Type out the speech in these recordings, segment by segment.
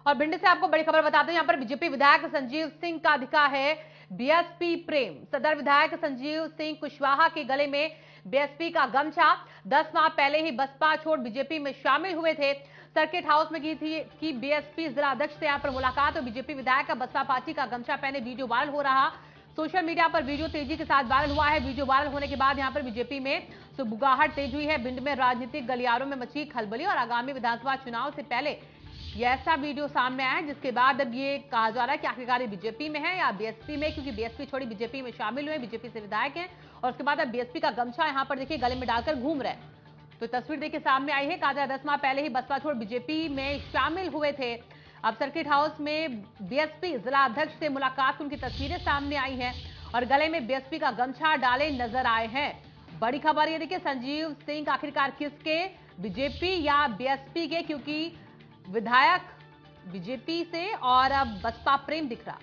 और भिंड से आपको बड़ी खबर बताते हैं, यहां पर बीजेपी विधायक संजीव सिंह का दिखा है बीएसपी प्रेम। सदर विधायक संजीव सिंह कुशवाहा के गले में बीएसपी का गमछा। 10 माह पहले ही बसपा छोड़ बीजेपी में शामिल हुए थे। सर्किट हाउस में की बीएसपी जिला अध्यक्ष से यहां पर मुलाकात और बीजेपी विधायक का बसपा पार्टी का गमछा पहने वीडियो वायरल हो रहा। सोशल मीडिया पर वीडियो तेजी के साथ वायरल हुआ है। वीडियो वायरल होने के बाद यहां पर बीजेपी में सुगबुगाहट तेज हुई है। भिंड में राजनीतिक गलियारों में मची खलबली और आगामी विधानसभा चुनाव से पहले ये ऐसा वीडियो सामने आया है, जिसके बाद अब ये कहा जा रहा है कि आखिरकार ये बीजेपी में है या बीएसपी में, क्योंकि बीएसपी छोड़ी बीजेपी में शामिल हुए, बीजेपी से विधायक हैं और उसके बाद अब बीएसपी का गमछा यहां पर देखिए गले में डालकर घूम रहे हैं। तो तस्वीर देखिए सामने आई है। कहा जा रहा है 10 माह पहले ही बसपा छोड़ बीजेपी में शामिल हुए थे। अब सर्किट हाउस में बीएसपी जिला अध्यक्ष से मुलाकात, उनकी तस्वीरें सामने आई हैं और गले में बीएसपी का गमछा डाले नजर आए हैं। बड़ी खबर ये देखिए, संजीव सिंह आखिरकार किसके, बीजेपी या बीएसपी के, क्योंकि विधायक बीजेपी से और अब बसपा प्रेम दिख रहा।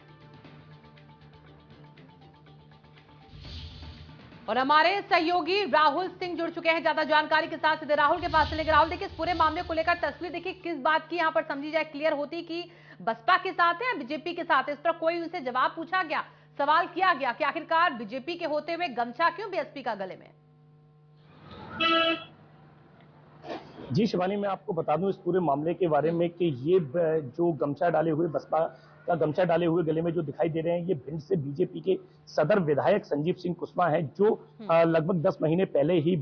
और हमारे सहयोगी राहुल सिंह जुड़ चुके हैं ज्यादा जानकारी के साथ। सीधे राहुल के पास चलेंगे। राहुल देखिए, इस पूरे मामले को लेकर तस्वीर देखिए किस बात की यहां पर समझी जाए क्लियर होती कि बसपा के साथ है या बीजेपी के साथ है। इस पर कोई उनसे जवाब पूछा गया, सवाल किया गया कि आखिरकार बीजेपी के होते हुए गमछा क्यों बीएसपी का गले में? जी शिवानी, मैं आपको बता दूं इस पूरे मामले के बारे में कि ये जो गमछा डाले हुए बसपा का गमछा डाले हुए गले में जो दिखाई दे रहे हैं, ये भिंड से बीजेपी के सदर विधायक संजीव सिंह कुशवाहा हैं, जो लगभग 10 महीने पहले ही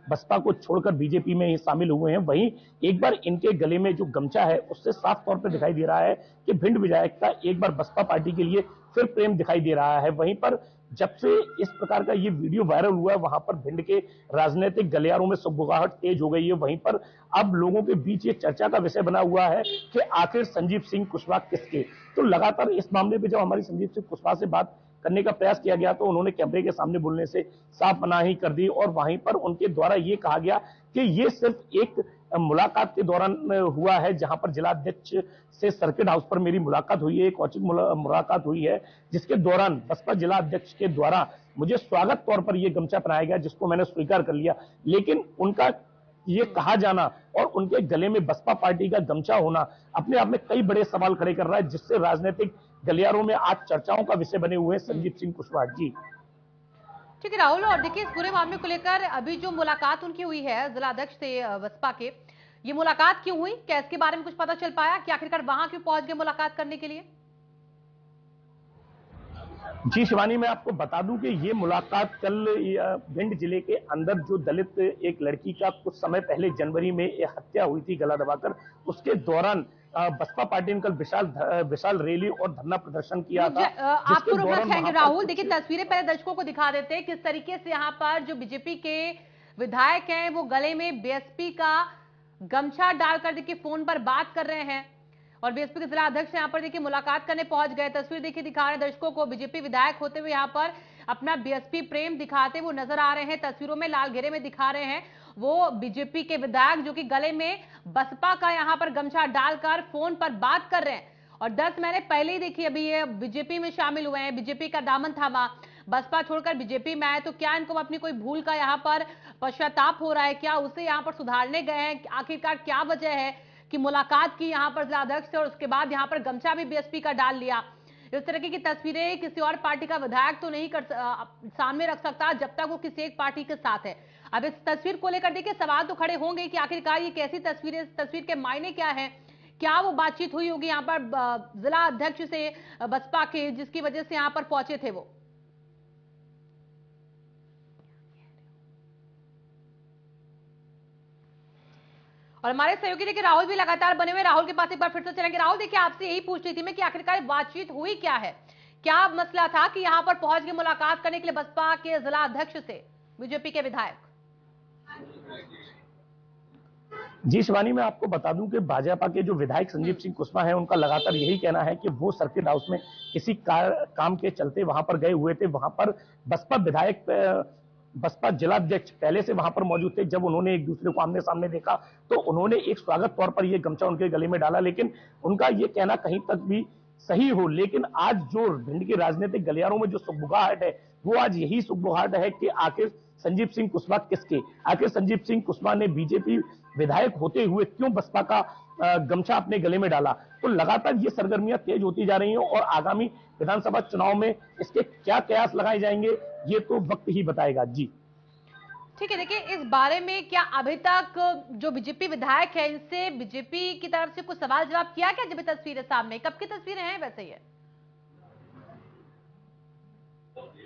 बसपा को छोड़कर बीजेपी में ही शामिल हुए हैं। वहीं एक बार इनके गले में जो गमछा है उससे साफ तौर पर दिखाई दे रहा है कि भिंड विधायक का एक बार बसपा पार्टी के लिए फिर प्रेम दिखाई दे रहा है। वहीं पर जब से इस प्रकार का ये वीडियो वायरल हुआ है, वहां पर भिंड के राजनीतिक गलियारों में सुगबुगाहट तेज हो गई है। वहीं पर अब लोगों के बीच ये चर्चा का विषय बना हुआ है कि आखिर संजीव सिंह कुशवाहा किसके। तो लगातार इस मामले पे जब हमारी संजीव सिंह कुशवाहा से बात करने का प्रयास किया गया तो उन्होंने कैमरे के सामने बोलने से साफ मनाही कर दी और वहीं पर उनके द्वारा ये कहा गया कि ये सिर्फ एक मुलाकात के दौरान हुआ है, जहां पर जिलाध्यक्ष से सर्किट हाउस पर मेरी मुलाकात हुई है, एक औचिक मुलाकात हुई है, जिसके दौरान बसपा जिला अध्यक्ष के द्वारा मुझे स्वागत तौर पर यह गमछा पहनाया गया, जिसको मैंने स्वीकार कर लिया। लेकिन उनका ये कहा जाना और उनके गले में बसपा पार्टी का गमछा होना अपने आप में कई बड़े सवाल खड़े कर रहा है, जिससे राजनीतिक गलियारों में आज चर्चाओं का विषय बने हुए हैं संजीव सिंह कुशवाहा जी। ठीक है राहुल, और देखिए इस पूरे मामले को लेकर अभी जो मुलाकात उनकी हुई है जिला अध्यक्ष से बसपा के, ये मुलाकात क्यों हुई, क्या इसके बारे में कुछ पता चल पाया कि आखिरकार वहां क्यों पहुंच गए मुलाकात करने के लिए? जी शिवानी, मैं आपको बता दूं कि ये मुलाकात कल भिंड जिले के अंदर जो दलित एक लड़की का कुछ समय पहले जनवरी में हत्या हुई थी गला दबाकर, उसके दौरान बसपा पार्टी ने कल विशाल रैली और धरना प्रदर्शन किया था। आपको रोकना चाहेंगे राहुल, देखिए तस्वीरें पहले दर्शकों को दिखा देते हैं किस तरीके से यहाँ पर जो बीजेपी के विधायक हैं वो गले में बीएसपी का गमछा डालकर देखिए फोन पर बात कर रहे हैं और बीएसपी के जिला अध्यक्ष यहाँ पर देखिए मुलाकात करने पहुंच गए। तस्वीर देखिए दिखा रहे दर्शकों को, बीजेपी विधायक होते हुए यहाँ पर अपना बीएसपी प्रेम दिखाते वो नजर आ रहे हैं। तस्वीरों में लाल घेरे में दिखा रहे हैं वो बीजेपी के विधायक जो कि गले में बसपा का यहाँ पर गमछा डालकर फोन पर बात कर रहे हैं। और 10 महीने पहले ही देखिए अभी ये बीजेपी में शामिल हुए हैं, बीजेपी का दामन थामा, बसपा छोड़कर बीजेपी में आए। तो क्या इनको अपनी कोई भूल का यहाँ पर पश्चाताप हो रहा है, क्या उसे यहाँ पर सुधारने गए हैं, आखिरकार क्या वजह है कि मुलाकात की यहाँ पर जिला अध्यक्ष से और उसके बाद यहाँ पर गमछा भी बीएसपी का डाल लिया? इस तरह की तस्वीरें किसी और पार्टी का विधायक तो नहीं सामने रख सकता जब तक वो किसी एक पार्टी के साथ है। अब इस तस्वीर को लेकर देखिए सवाल तो खड़े होंगे कि आखिरकार ये कैसी तस्वीर है, इस तस्वीर के मायने क्या है, क्या वो बातचीत हुई होगी यहाँ पर जिला अध्यक्ष से बसपा के, जिसकी वजह से यहाँ पर पहुंचे थे वो। और हमारे सहयोगी देखिए राहुल भी लगातार बने हुए, राहुल के पास एक बार फिर से चलेंगे। राहुल देखिए आपसे यही पूछ रही थी मैं कि आखिरकार बातचीत हुई क्या है, क्या मसला था कि यहां पर पहुंच के मुलाकात करने के लिए बसपा के जिला अध्यक्ष से बीजेपी के विधायक? जी शिवानी, मैं आपको बता दूं कि भाजपा के जो विधायक संजीव सिंह कुशवाहा हैं, उनका लगातार यही कहना है कि वो सर्किट हाउस में किसी काम के चलते वहां पर गए हुए थे। वहां पर बसपा विधायक बसपा जिलाध्यक्ष पहले से वहां पर मौजूद थे। जब उन्होंने एक दूसरे को आमने सामने देखा तो उन्होंने एक स्वागत तौर पर यह गमछा उनके गले में डाला। लेकिन उनका यह कहना कहीं तक भी सही हो, लेकिन आज जो भिंड के राजनीतिक गलियारों में जो सुगबुगाहट है, वो आज यही सुगबुगाहट है कि आखिर संजीव सिंह कुशवाहा किसके, आखिर संजीव सिंह कुशवाहा ने बीजेपी विधायक होते हुए क्यों बसपा का गमछा अपने गले में डाला। तो लगातार ये सरगर्मियां तेज होती जा रही हैं और आगामी विधानसभा चुनाव में इसके क्या कयास लगाए जाएंगे ये तो वक्त ही बताएगा। जी ठीक है, देखिए इस बारे में क्या अभी तक जो बीजेपी विधायक है इनसे बीजेपी की तरफ से कुछ सवाल जवाब किया क्या? जब ये तस्वीरें सामने, कब की तस्वीरें हैं वैसे ये?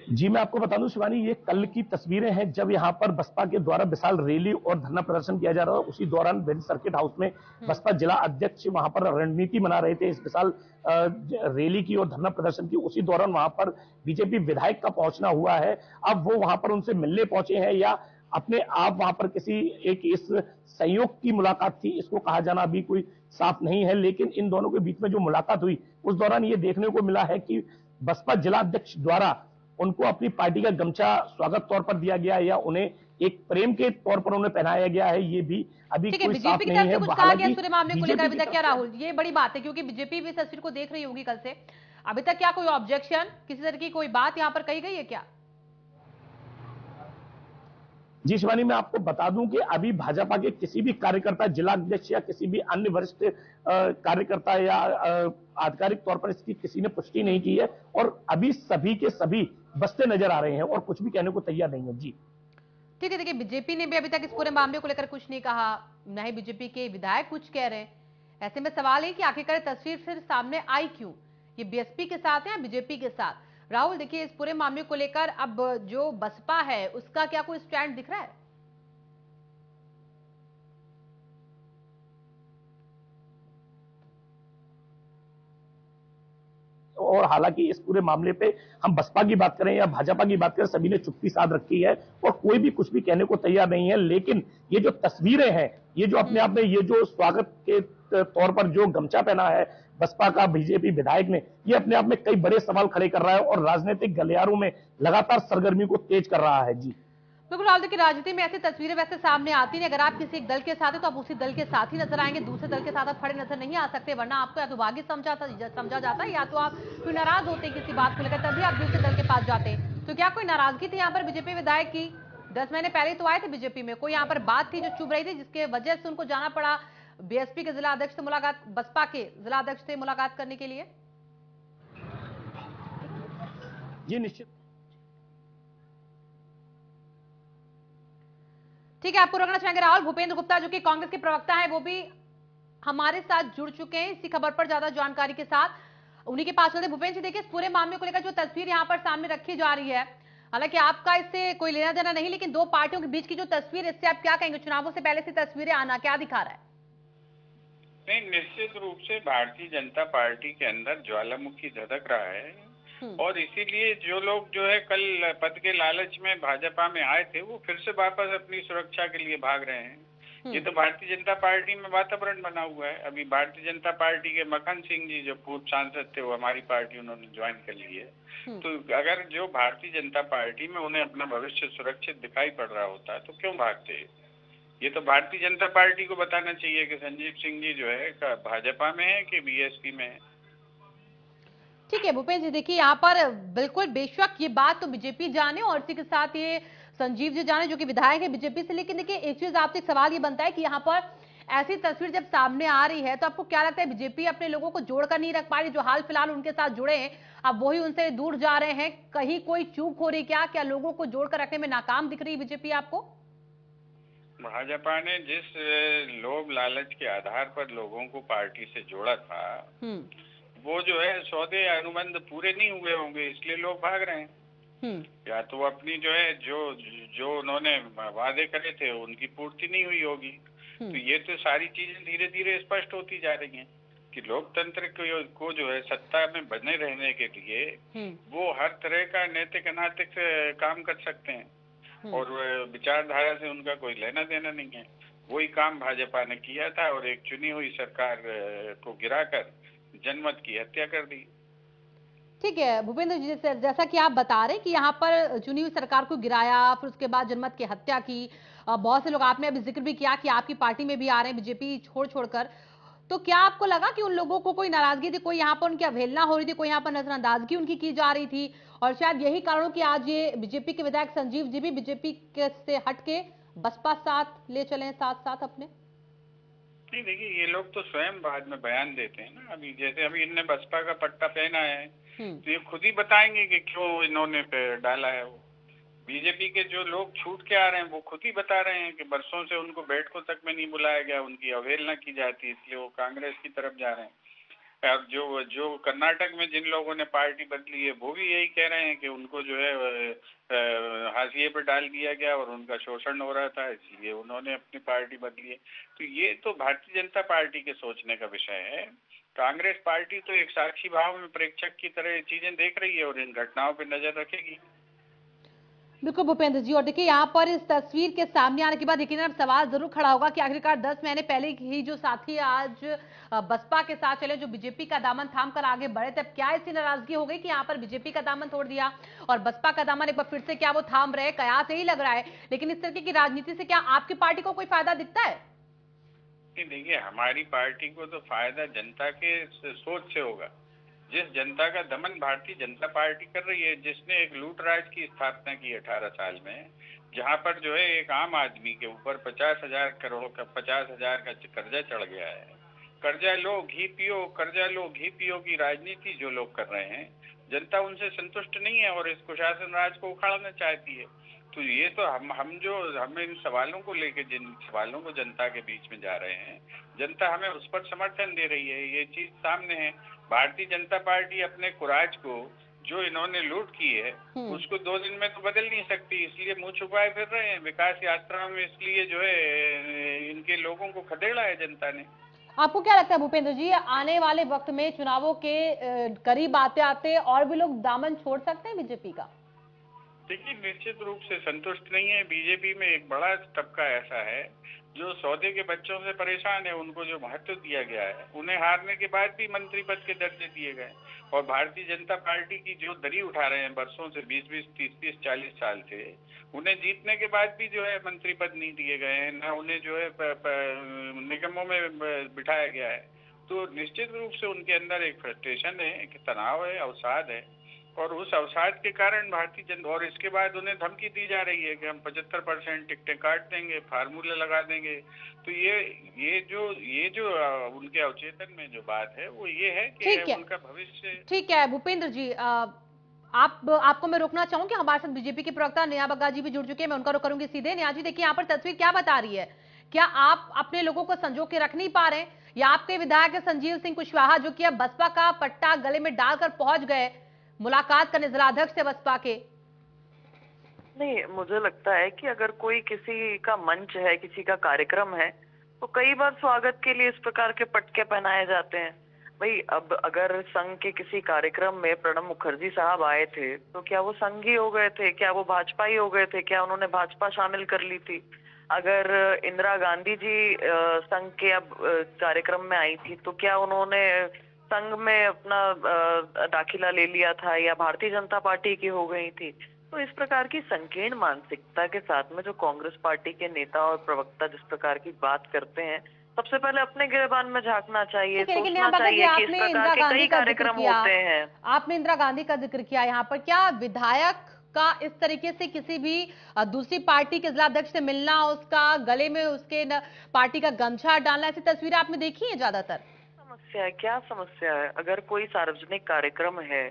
जी, मैं आपको बता दूं शिवानी, ये कल की तस्वीरें हैं जब यहाँ पर बसपा के द्वारा विशाल रैली और धरना प्रदर्शन किया जा रहा है। उसी दौरान वेरी सर्किट हाउस में बसपा जिला अध्यक्ष वहां पर रणनीति बना रहे थे इस विशाल रैली की और धरना प्रदर्शन की। उसी दौरान वहां पर बीजेपी विधायक का पहुंचना हुआ है। अब वो वहां पर उनसे मिलने पहुंचे हैं या अपने आप वहां पर किसी एक इस संयोग की मुलाकात थी, इसको कहा जाना अभी कोई साफ नहीं है। लेकिन इन दोनों के बीच में जो मुलाकात हुई उस दौरान ये देखने को मिला है कि बसपा जिला अध्यक्ष द्वारा उनको अपनी पार्टी का गमछा स्वागत तौर पर दिया गया या उन्हें एक प्रेम के तौर पर उन्हें पहनाया गया है, ये भी अभी ठीक है, कोई साफ बीजेपी की नहीं तरफ है। से कुछ कहा गया इस पूरे मामले को लेकर बीजेपी अभी की तक क्या तरफ से राहुल? ये बड़ी बात है क्योंकि बीजेपी भी इस तस्वीर को देख रही होगी कल से। अभी तक क्या कोई ऑब्जेक्शन, किसी तरह की कोई बात यहाँ पर कही गई है क्या? जी शिवानी, मैं आपको बता दूं कि अभी भाजपा के किसी भी कार्यकर्ता, जिला अध्यक्ष या किसी भी अन्य वरिष्ठ कार्यकर्ता या आधिकारिक तौर पर इसकी किसी ने पुष्टि नहीं की है और अभी सभी के सभी बसते नजर आ रहे हैं और कुछ भी कहने को तैयार नहीं है। जी ठीक है, देखिए बीजेपी ने भी अभी तक इस पूरे मामले को लेकर कुछ नहीं कहा, न ही बीजेपी के विधायक कुछ कह रहे हैं। ऐसे में सवाल है कि आखिरकार तस्वीर फिर सामने आई क्यों? ये बीएसपी के साथ है या बीजेपी के साथ? राहुल, देखिए इस पूरे मामले को लेकर अब जो बसपा है उसका क्या कोई स्टैंड दिख रहा है? और हालांकि इस पूरे मामले पे हम बसपा की बात करें या भाजपा की बात करें, सभी ने चुप्पी साध रखी है और कोई भी कुछ भी कहने को तैयार नहीं है। लेकिन ये जो तस्वीरें हैं, ये जो अपने आप में ये जो स्वागत के तौर पर जो गमछा पहना है बसपा का बीजेपी विधायक ने, ये अपने आप में कई बड़े सवाल खड़े कर रहा है और राजनीतिक गलियारों में लगातार सरगर्मी को तेज कर रहा है। जी बिल्कुल राहुल, देखिए राजनीति में ऐसी तस्वीरें वैसे सामने आती नहीं। अगर आप किसी एक दल के साथ हैं तो आप उसी दल के साथ ही नजर आएंगे, दूसरे दल के साथ आप खड़े नजर नहीं आ सकते, वरना आपको या तो बागी समझा जाता है या तो आप कोई नाराज होते हैं किसी बात को लेकर, तभी आप दूसरे दल के पास जाते हैं। तो क्या कोई नाराजगी थी यहाँ पर बीजेपी विधायक की? 10 महीने पहले तो आए थे बीजेपी में, कोई यहाँ पर बात थी जो चुभ रही थी जिसके वजह से उनको जाना पड़ा बीएसपी के जिला अध्यक्ष से मुलाकात, बसपा के जिला अध्यक्ष से मुलाकात करने के लिए? ये निश्चित ठीक है, आपको रखना चाहेंगे राहुल। भूपेंद्र गुप्ता जो कि कांग्रेस के प्रवक्ता है वो भी हमारे साथ जुड़ चुके हैं इसी खबर पर ज्यादा जानकारी के साथ, उन्हीं के पास चलते। भूपेंद्र जी, देखिए इस पूरे मामले को लेकर जो तस्वीर यहाँ पर सामने रखी जा रही है, हालांकि आपका इससे कोई लेना देना नहीं, लेकिन दो पार्टियों के बीच की जो तस्वीर, इससे आप क्या कहेंगे? चुनावों से पहले से तस्वीरें आना क्या दिखा रहा है? नहीं, निश्चित रूप से भारतीय जनता पार्टी के अंदर ज्वालामुखी धधक रहा है और इसीलिए जो लोग जो है कल पद के लालच में भाजपा में आए थे वो फिर से वापस अपनी सुरक्षा के लिए भाग रहे हैं। ये तो भारतीय जनता पार्टी में वातावरण बना हुआ है। अभी भारतीय जनता पार्टी के मक्खन सिंह जी जो पूर्व सांसद थे वो हमारी पार्टी उन्होंने ज्वाइन कर ली है। तो अगर जो भारतीय जनता पार्टी में उन्हें अपना भविष्य सुरक्षित दिखाई पड़ रहा होता है तो क्यों भागते? ये तो भारतीय जनता पार्टी को बताना चाहिए कि संजीव सिंह जी जो है भाजपा में है कि बीएसपी में है। ठीक है भूपेंद्र जी, देखिए यहाँ पर बिल्कुल बेशक ये बात तो बीजेपी जाने और इसी के साथ ये संजीव जी जाने जो कि विधायक है बीजेपी से। लेकिन देखिए एक चीज आपसे एक सवाल ये बनता है कि यहाँ पर ऐसी तस्वीर जब सामने आ रही है तो आपको क्या लगता है बीजेपी अपने लोगों को जोड़कर नहीं रख पा रही? जो हाल फिलहाल उनके साथ जुड़े हैं अब वही उनसे दूर जा रहे हैं, कहीं कोई चूक हो रही क्या लोगों को जोड़कर रखने में नाकाम दिख रही है बीजेपी आपको? भाजपा ने जिस लोभ लालच के आधार पर लोगों को पार्टी से जोड़ा था वो जो है सौदे अनुबंध पूरे नहीं हुए होंगे, इसलिए लोग भाग रहे हैं। या तो अपनी जो है जो उन्होंने वादे करे थे उनकी पूर्ति नहीं हुई होगी। तो ये तो सारी चीजें धीरे धीरे स्पष्ट होती जा रही हैं कि लोकतंत्र को जो है सत्ता में बने रहने के लिए वो हर तरह का नैतिक अनैतिक काम कर सकते हैं और विचारधारा से उनका कोई लेना देना नहीं है। वही काम भाजपा ने किया था और एक चुनी हुई सरकार को गिराकर जनमत की हत्या कर दी। ठीक है भूपेंद्र जी, जैसा कि आप बता रहे हैं कि यहाँ पर चुनी हुई सरकार को गिराया, फिर उसके बाद जनमत की हत्या की। बहुत से लोग, आपने अभी जिक्र भी किया कि आपकी पार्टी में भी आ रहे हैं बीजेपी छोड़कर, तो क्या आपको लगा कि उन लोगों को कोई नाराजगी थी, कोई यहाँ पर उनकी अवहेलना हो रही थी, कोई यहाँ पर नजरअंदाजगी उनकी की जा रही थी और शायद यही कारण कि आज ये बीजेपी के विधायक संजीव जी भी बीजेपी से हट के बसपा साथ ले चले साथ साथ अपने? नहीं देखिए, ये लोग तो स्वयं बाद में बयान देते हैं ना। अभी जैसे अभी इनने बसपा का पट्टा पहना है, तो ये खुद ही बताएंगे कि क्यों इन्होंने डाला है। वो बीजेपी के जो लोग छूट के आ रहे हैं वो खुद ही बता रहे हैं कि बरसों से उनको बैठकों तक में नहीं बुलाया गया, उनकी अवहेलना की जाती है, इसलिए वो कांग्रेस की तरफ जा रहे हैं। अब जो जो कर्नाटक में जिन लोगों ने पार्टी बदली है वो भी यही कह रहे हैं कि उनको जो है हाशिए पे डाल दिया गया और उनका शोषण हो रहा था, इसलिए उन्होंने अपनी पार्टी बदली है। तो ये तो भारतीय जनता पार्टी के सोचने का विषय है। कांग्रेस पार्टी तो एक साक्षी भाव में प्रेक्षक की तरह चीजें देख रही है और इन घटनाओं पर नजर रखेगी। बिल्कुल भूपेंद्र जी, और देखिए यहाँ पर इस तस्वीर के सामने आने के बाद यकीनन अब सवाल जरूर खड़ा होगा कि आखिरकार 10 महीने पहले ही जो साथी आज बसपा के साथ चले, जो बीजेपी का दामन थाम कर आगे बढ़े, तब क्या ऐसी नाराजगी हो गई कि यहाँ पर बीजेपी का दामन तोड़ दिया और बसपा का दामन एक बार फिर से क्या वो थाम रहे? कयास यही लग रहा है, लेकिन इस तरीके की राजनीति से क्या आपकी पार्टी को कोई फायदा दिखता है? देखिए, हमारी पार्टी को तो फायदा जनता के सोच से होगा। जिस जनता का दमन भारतीय जनता पार्टी कर रही है, जिसने एक लूट राज की स्थापना की 18 साल में, जहां पर जो है एक आम आदमी के ऊपर 50,000 करोड़ का 50,000 का कर्जा चढ़ गया है। कर्जा लो घी पियो, कर्जा लो घी पियो की राजनीति जो लोग कर रहे हैं, जनता उनसे संतुष्ट नहीं है और इस कुशासन राज को उखाड़ना चाहती है। तो ये तो हम इन सवालों को लेकर, जिन सवालों को जनता के बीच में जा रहे हैं, जनता हमें उस पर समर्थन दे रही है, ये चीज सामने है। भारतीय जनता पार्टी अपने कुराज को, जो इन्होंने लूट की है, उसको 2 दिन में तो बदल नहीं सकती, इसलिए मुंह छुपाए फिर रहे हैं विकास यात्रा में। इसलिए जो है इनके लोगों को खदेड़ा है जनता ने। आपको क्या लगता है भूपेंद्र जी, आने वाले वक्त में चुनावों के करीब आते आते और भी लोग दामन छोड़ सकते हैं बीजेपी का? देखिए, निश्चित रूप से संतुष्ट नहीं है। बीजेपी में एक बड़ा तबका ऐसा है जो सौदे के बच्चों से परेशान है। उनको जो महत्व दिया गया है, उन्हें हारने के बाद भी मंत्री पद के दर्जे दिए गए, और भारतीय जनता पार्टी की जो दरी उठा रहे हैं बरसों से, 20-20, 30-30, 40 साल से, उन्हें जीतने के बाद भी जो है मंत्री पद नहीं दिए गए हैं, न उन्हें जो है निगमों में बिठाया गया है। तो निश्चित रूप से उनके अंदर एक फ्रस्ट्रेशन है, एक तनाव है, अवसाद है, और उस अवसाद के कारण भारतीय जनता, और इसके बाद उन्हें धमकी दी जा रही है कि हम 75% टिकटें काट देंगे, फार्मूले लगा देंगे। तो ये जो उनके अवचेतन में जो बात है वो ये है कि उनका भविष्य। ठीक है भूपेंद्र जी, आपको मैं रोकना चाहूंगी। हमारे साथ बीजेपी के प्रवक्ता नेहा बग्गा जी भी जुड़ चुके हैं, मैं उनका रुख करूंगी सीधे। नेहा जी, देखिए यहाँ पर तस्वीर क्या बता रही है? क्या आप अपने लोगों को संजो के रख नहीं पा रहे हैं, या आपके विधायक संजीव सिंह कुशवाहा जो कि अब बसपा का पट्टा गले में डालकर पहुंच गए मुलाकात करने जिलाध्यक्ष से बसपा के? नहीं, मुझे लगता है कि अगर कोई किसी का मंच है, किसी का कार्यक्रम है, तो कई बार स्वागत के लिए इस प्रकार के पटके पहनाए जाते हैं। भाई, अब अगर संघ के किसी कार्यक्रम में प्रणब मुखर्जी साहब आए थे, तो क्या वो संघी हो गए थे? क्या वो भाजपा ही हो गए थे? क्या उन्होंने भाजपा शामिल कर ली थी? अगर इंदिरा गांधी जी संघ के अब कार्यक्रम में आई थी, तो क्या उन्होंने संघ में अपना दाखिला ले लिया था, या भारतीय जनता पार्टी की हो गई थी? तो इस प्रकार की संकीर्ण मानसिकता के साथ में जो कांग्रेस पार्टी के नेता और प्रवक्ता जिस प्रकार की बात करते हैं, सबसे पहले अपने गिरेबान में झांकना चाहिए, सोचना चाहिए कि इस प्रकार के कई कार्यक्रम होते हैं। आपने इंदिरा गांधी का जिक्र किया यहाँ पर, क्या विधायक का इस तरीके से किसी भी दूसरी पार्टी के जिलाध्यक्ष से मिलना, उसका गले में उसके पार्टी का गमछा डालना, ऐसी तस्वीरें आपने देखी है ज्यादातर? समस्या है, क्या समस्या है? अगर कोई सार्वजनिक कार्यक्रम है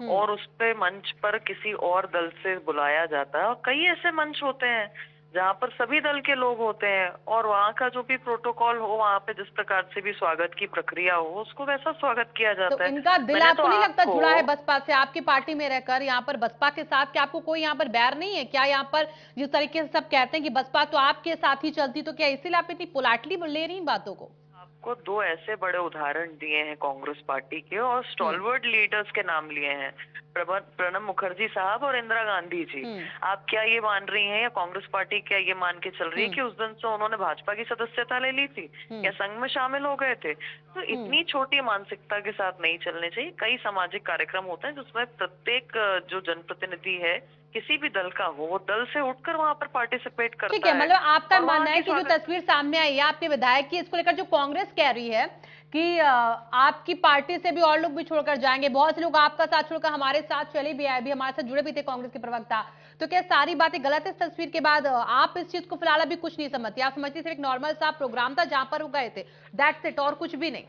और उस पे मंच पर किसी और दल से बुलाया जाता है, और कई ऐसे मंच होते हैं जहाँ पर सभी दल के लोग होते हैं, और वहाँ का जो भी प्रोटोकॉल हो, वहाँ पे जिस प्रकार से भी स्वागत की प्रक्रिया हो, उसको वैसा स्वागत किया जाता तो है। इनका दिल आपको नहीं लगता जुड़ा है बसपा से? आपकी पार्टी में रहकर यहाँ पर बसपा के साथ क्या आपको कोई यहाँ पर बैर नहीं है क्या? यहाँ पर जिस तरीके से सब कहते हैं कि बसपा तो आपके साथ ही चलती, तो क्या इसीलिए आप इतनी पोलाइटली ले रही बातों को? आपको 2 ऐसे बड़े उदाहरण दिए हैं कांग्रेस पार्टी के, और स्टॉलवर्ड लीडर्स के नाम लिए हैं, प्रणब मुखर्जी साहब और इंदिरा गांधी जी। आप क्या ये मान रही हैं, या कांग्रेस पार्टी क्या ये मान के चल रही है कि उस दिन से उन्होंने भाजपा की सदस्यता ले ली थी, या संघ में शामिल हो गए थे? तो इतनी छोटी मानसिकता के साथ नहीं चलने चाहिए। कई सामाजिक कार्यक्रम होते हैं जिसमें प्रत्येक जो जनप्रतिनिधि है, किसी भी दल का हो, वो दल से उठकर वहां पर पार्टिसिपेट करता है। ठीक है, मतलब आपका मानना है कि जो तस्वीर सामने आई है आपके विधायक की, इसको लेकर जो कांग्रेस कह रही है कि आपकी पार्टी से भी और लोग भी छोड़कर जाएंगे, बहुत से लोग आपका साथ छोड़कर हमारे साथ चले भी आए, भी हमारे साथ जुड़े भी थे कांग्रेस के प्रवक्ता, तो क्या सारी बातें गलत है इस तस्वीर के बाद? आप इस चीज को फिलहाल अभी कुछ नहीं समझती, आप समझती सिर्फ एक नॉर्मल सा प्रोग्राम था जहां पर वो गए थे, दैट्स इट, और कुछ भी नहीं?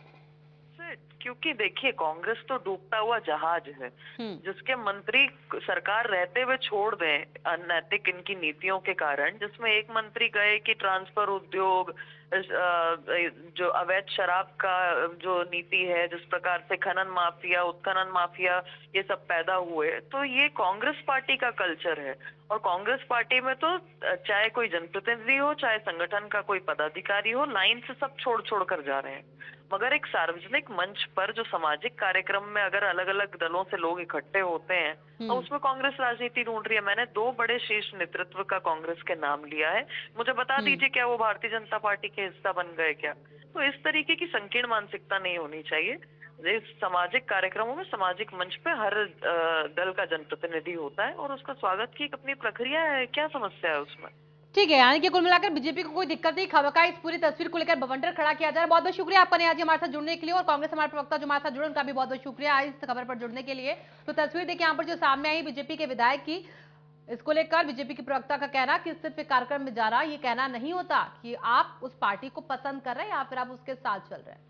क्योंकि देखिए, कांग्रेस तो डूबता हुआ जहाज है, जिसके मंत्री सरकार रहते हुए छोड़ दें अनैतिक इनकी नीतियों के कारण, जिसमें एक मंत्री गए कि ट्रांसफर उद्योग, जो अवैध शराब का जो नीति है, जिस प्रकार से खनन माफिया, उत्खनन माफिया, ये सब पैदा हुए, तो ये कांग्रेस पार्टी का कल्चर है। और कांग्रेस पार्टी में तो चाहे कोई जनप्रतिनिधि हो, चाहे संगठन का कोई पदाधिकारी हो, लाइन से सब छोड़ छोड़ कर जा रहे हैं। मगर एक सार्वजनिक मंच पर जो सामाजिक कार्यक्रम में अगर अलग अलग दलों से लोग इकट्ठे होते हैं, तो उसमें कांग्रेस राजनीति ढूंढ रही है। मैंने 2 बड़े शीर्ष नेतृत्व का कांग्रेस के नाम लिया है, मुझे बता दीजिए क्या वो भारतीय जनता पार्टी के हिस्सा बन गए क्या? तो इस तरीके की संकीर्ण मानसिकता नहीं होनी चाहिए। इस सामाजिक कार्यक्रमों में, सामाजिक मंच पे हर दल का जनप्रतिनिधि होता है और उसका स्वागत की एक अपनी प्रक्रिया है, क्या समस्या है उसमें? ठीक है, यानी कि कुल मिलाकर बीजेपी को कोई दिक्कत नहीं, खबर का इस पूरी तस्वीर को लेकर बवंडर खड़ा किया जा रहा है। बहुत बहुत शुक्रिया आपका आज हमारे साथ जुड़ने के लिए, और कांग्रेस हमारे प्रवक्ता जो हमारे साथ जुड़े उनका भी बहुत बहुत शुक्रिया इस खबर पर जुड़ने के लिए। तो तस्वीर देखिए यहाँ पर जो सामने आई बीजेपी के विधायक की, इसको लेकर बीजेपी के प्रवक्ता का कहना कि सिर्फ एक कार्यक्रम में जा रहा, ये कहना नहीं होता कि आप उस पार्टी को पसंद कर रहे हैं या फिर आप उसके साथ चल रहे हैं।